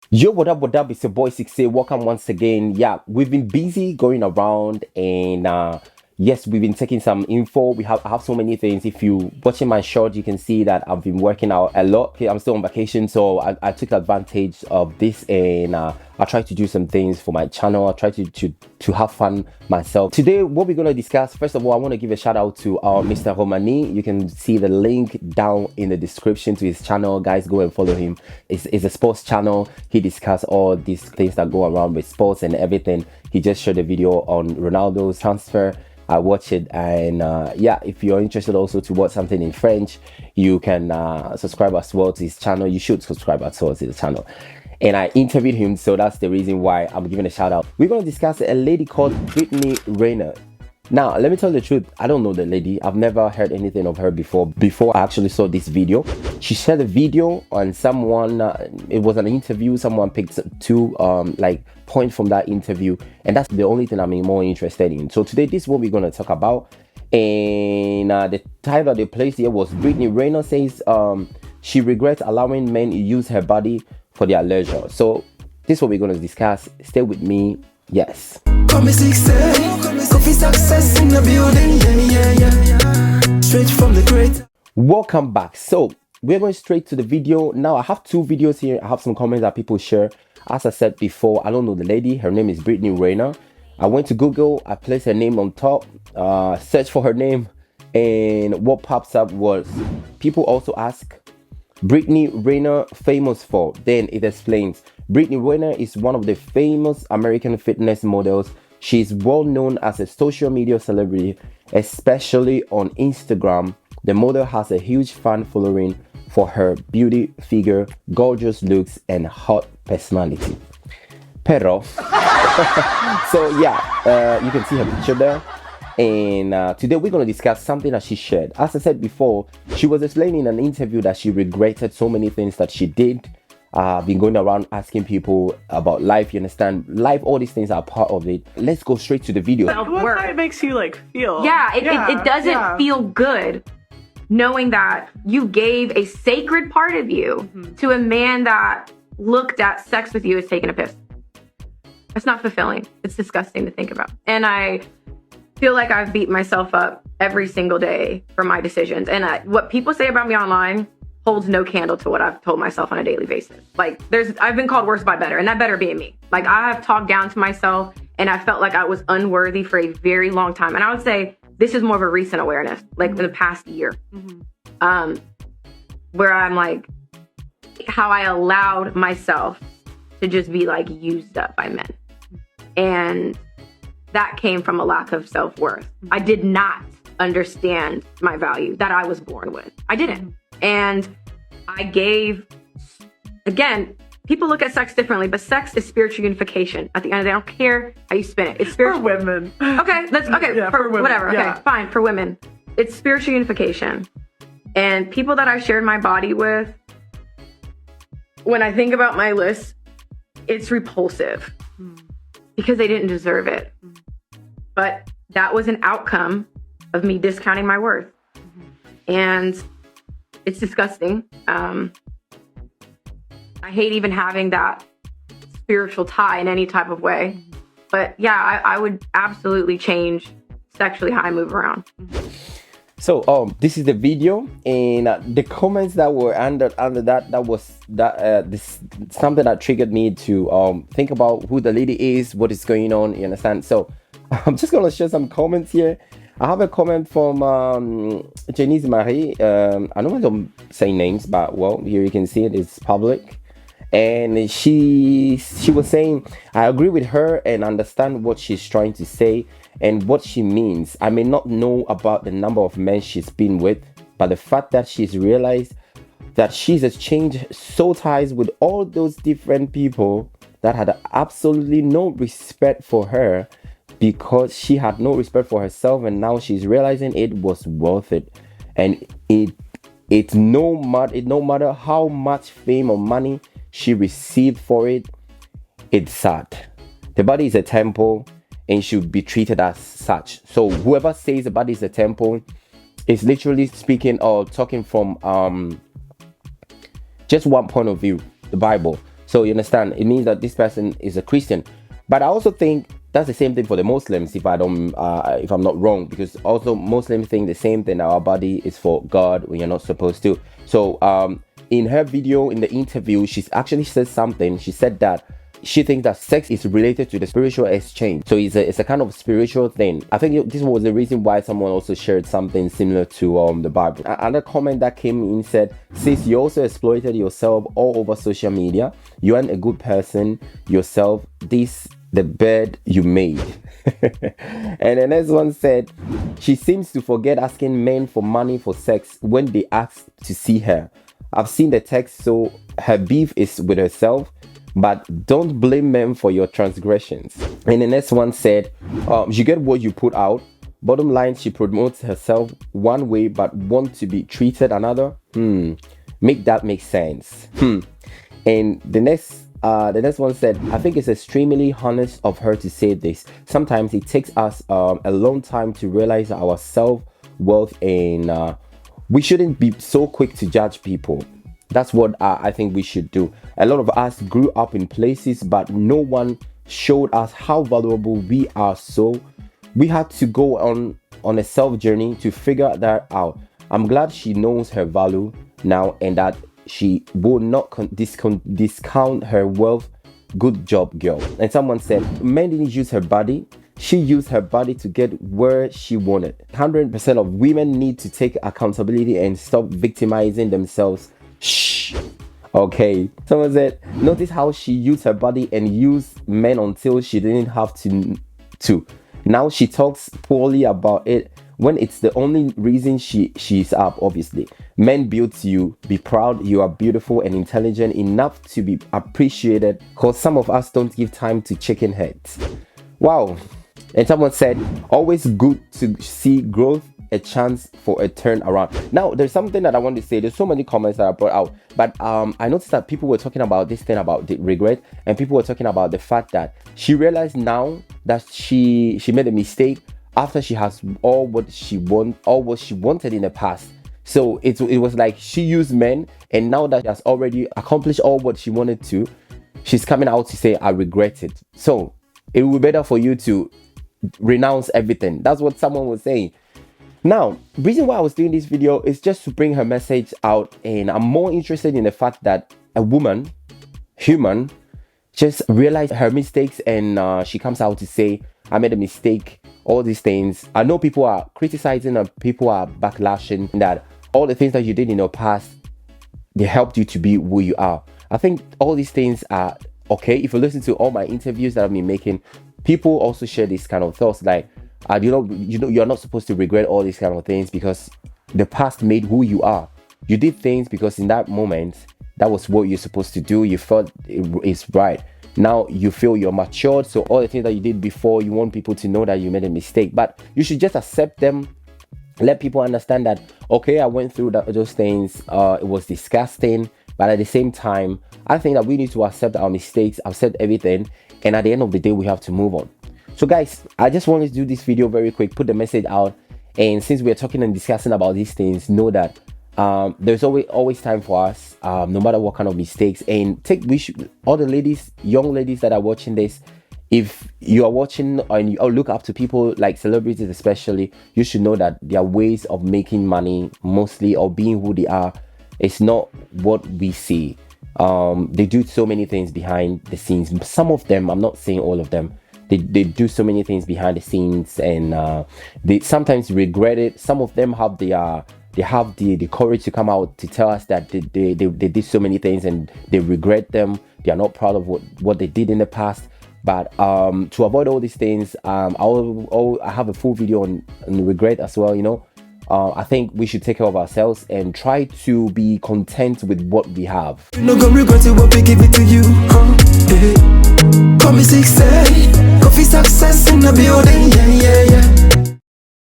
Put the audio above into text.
Yo, what up? It's your boy 6A. Welcome once again. Yeah, we've been busy going around and yes, we've been taking some info. I have so many things. If you watching my short, you can see that I've been working out a lot. Okay, I'm still on vacation, so I took advantage of this and I tried to do some things for my channel. I tried to have fun myself. Today, what we're gonna discuss, first of all, I want to give a shout out to Mr. Romani. You can see the link down in the description to his channel. Guys, go and follow him. It's a sports channel. He discusses all these things that go around with sports and everything. He just showed a video on Ronaldo's transfer. I watched it, and yeah, if you're interested also to watch something in French, you can subscribe as well to his channel. You should subscribe as well to the channel. And I interviewed him, so that's the reason why I'm giving a shout out. We're going to discuss a lady called Brittany Renner. Now, let me tell you the truth. I don't know the lady. I've never heard anything of her before I actually saw this video. She shared a video on someone, it was an interview. Someone picked two like points from that interview. And that's the only thing I'm more interested in. So today, this is what we're going to talk about. And the title that they placed here was Brittany Renner Says she regrets allowing men to use her body for their leisure. So this is what we're going to discuss. Stay with me. Yes. Straight from the great. Welcome back. So we're going straight to the video. Now I have two videos here. I have some comments that people share. As I said before, I don't know the lady. Her name is Brittany Renner. I went to Google. I placed her name on top. Search for her name, and what pops up was people also ask, Brittany Renner famous for? Then it explains. Brittany Renner is one of the famous American fitness models. She's well known as a social media celebrity, especially on Instagram. The model has a huge fan following for her beauty, figure, gorgeous looks, and hot personality. Pero, so yeah, you can see her picture there. And today we're going to discuss something that she shared. As I said before, she was explaining in an interview that she regretted so many things that she did. Been going around asking people about life. You understand? Life, all these things are part of it. Let's go straight to the video. What it makes you like feel? Yeah, it doesn't feel good knowing that you gave a sacred part of you to a man that looked at sex with you as taking a piss. It's not fulfilling. It's disgusting to think about. And I feel like I've beat myself up every single day for my decisions. And what people say about me online holds no candle to what I've told myself on a daily basis. Like I've been called worse by better, and that better being me. Like I have talked down to myself, and I felt like I was unworthy for a very long time. And I would say this is more of a recent awareness, like in the past year, where I'm like, how I allowed myself to just be like used up by men. And that came from a lack of self-worth. I did not understand my value that I was born with. I didn't. And I gave, again, people look at sex differently, but sex is spiritual unification. At the end of the day, I don't care how you spin it. It's spiritual. For women. Okay, for women. Whatever. Yeah. Okay, fine, for women. It's spiritual unification. And people that I shared my body with, when I think about my list, it's repulsive because they didn't deserve it. But that was an outcome of me discounting my worth. And it's disgusting. I hate even having that spiritual tie in any type of way. But yeah, I would absolutely change sexually how I move around. So this is the video, and the comments that were under that was this something that triggered me to think about who the lady is, what is going on. You understand? So I'm just gonna share some comments here. I have a comment from Janice Marie. I know I don't say names, but well, here you can see it. It's public. And she was saying, I agree with her and understand what she's trying to say and what she means. I may not know about the number of men she's been with, but the fact that she's realized that she's exchanged soul ties with all those different people that had absolutely no respect for her because she had no respect for herself, and now she's realizing it was worth it. And it no matter how much fame or money she received for it, it's sad. The body is a temple and should be treated as such. So whoever says the body is a temple is literally speaking or talking from just one point of view, the Bible. So you understand, it means that this person is a Christian. But I also think that's the same thing for the Muslims, if I'm not wrong, because also Muslims think the same thing. Our body is for God when you're not supposed to. So in her video, in the interview, she's actually said something. She said that she thinks that sex is related to the spiritual exchange. So it's a kind of spiritual thing. I think this was the reason why someone also shared something similar to the Bible. Another comment that came in said, "Sis, you also exploited yourself all over social media. You aren't a good person yourself. This the bed you made." And the next one said, "She seems to forget asking men for money for sex when they ask to see her. I've seen the text, so her beef is with herself. But don't blame men for your transgressions." And the next one said, "You get what you put out. Bottom line, she promotes herself one way but wants to be treated another. Make that make sense." And the next one said, "I think it's extremely honest of her to say this. Sometimes it takes us a long time to realize our self-worth, and we shouldn't be so quick to judge people. That's what I think we should do. A lot of us grew up in places, but no one showed us how valuable we are. So we had to go on a self journey to figure that out. I'm glad she knows her value now and that she will not discount her wealth. Good job, girl." And someone said, "Men didn't use her body. She used her body to get where she wanted. 100% of women need to take accountability and stop victimizing themselves." Shh. Okay. Someone said, "Notice how she used her body and used men until she didn't have to. Now she talks poorly about it when it's the only reason she's up, obviously. Men built you. Be proud. You are beautiful and intelligent enough to be appreciated, because some of us don't give time to chicken heads." Wow. And someone said, "Always good to see growth, a chance for a turn around." Now, there's something that I want to say. There's so many comments that I brought out, but I noticed that people were talking about this thing about the regret, and people were talking about the fact that she realized now that she made a mistake after she has all what she wanted in the past. So it was like she used men, and now that she has already accomplished all what she wanted to, she's coming out to say, "I regret it." So it will be better for you to renounce everything. That's what someone was saying. Now, the reason why I was doing this video is just to bring her message out, and I'm more interested in the fact that a woman, human, just realized her mistakes, and she comes out to say, "I made a mistake," all these things. I know people are criticizing and people are backlashing that all the things that you did in your past, they helped you to be who you are. I think all these things are okay. If you listen to all my interviews that I've been making, people also share these kind of thoughts like, you're not supposed to regret all these kind of things because the past made who you are. You did things because in that moment, that was what you're supposed to do. You felt it's right. Now you feel you're matured. So all the things that you did before, you want people to know that you made a mistake. But you should just accept them. Let people understand that, okay, I went through those things. It was disgusting. But at the same time, I think that we need to accept our mistakes, accept everything. And at the end of the day, we have to move on. So guys, I just wanted to do this video very quick, put the message out. And since we're talking and discussing about these things, know that there's always time for us, no matter what kind of mistakes. And all the ladies, young ladies that are watching this, if you are watching and you look up to people like celebrities especially, you should know that their ways of making money mostly, or being who they are, it's not what we see. They do so many things behind the scenes. Some of them, I'm not saying all of them, they do so many things behind the scenes, and they sometimes regret it. Some of them have the courage to come out to tell us that they did so many things and they regret them. They are not proud of what they did in the past. But to avoid all these things, I have a full video on regret as well. I think we should take care of ourselves and try to be content with what we have. You no gonna regret it, what we give it to you, huh? Yeah. Call me 6 coffee success in the building, yeah, yeah, yeah.